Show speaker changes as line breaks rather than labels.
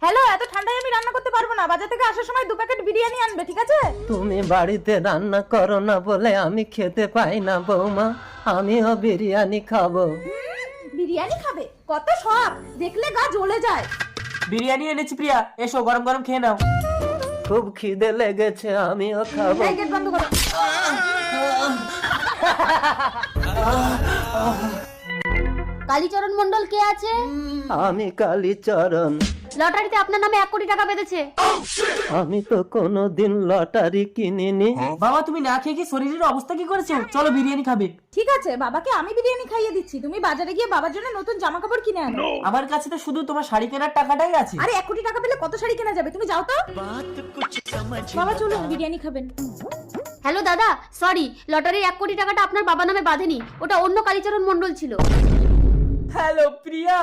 Hello, এত ঠান্ডায় আমি রান্না করতে পারবো না। বাজার থেকে আসার সময় 2 প্যাকেট বিরিয়ানি আনবে, ঠিক আছে?
তুমি বাড়িতে রান্না করো না বলে আমি খেতে পাই না বৌমা, আমিও বিরিয়ানি খাবো।
বিরিয়ানি খাবে? কত শখ, দেখলে গা জ্বলে যায়।
বিরিয়ানি এনেছি প্রিয়া, এসো গরম গরম খেয়ে নাও।
খুব খিদে লেগেছে, আমিও খাবো।
এই গেট বন্ধ করো।
কালীচরণ মন্ডল কে আছে?
আমি কালীচরণ।
লটারিতে আপনার নামে 1 কোটি টাকা বেঁধেছে।
আমি তো কোনোদিন লটারি কিনিনি।
বাবা তুমি না খেয়ে কি শরীরের অবস্থা কি করেছো? চলো বিরিয়ানি খাবে।
ঠিক আছে, বাবাকে আমি বিরিয়ানি খাইয়ে দিচ্ছি। তুমি বাজারে গিয়ে বাবার জন্য নতুন জামা কাপড় কিনে আনো।
আমার কাছে তো শুধু তোমার শাড়ি কেনার টাকাটাই আছে।
আরে 1 কোটি টাকা পেলে কত শাড়ি কেনা যাবে? তুমি যাও তো। বাবা চলুন, বিরিয়ানি খাবেন।
হ্যালো দাদা, সরি, লটারির 1 কোটি টাকাটা আপনার বাবা নামে বাঁধেনি, ওটা অন্য কালীচরণ মন্ডল ছিল।
হ্যালো প্রিয়া।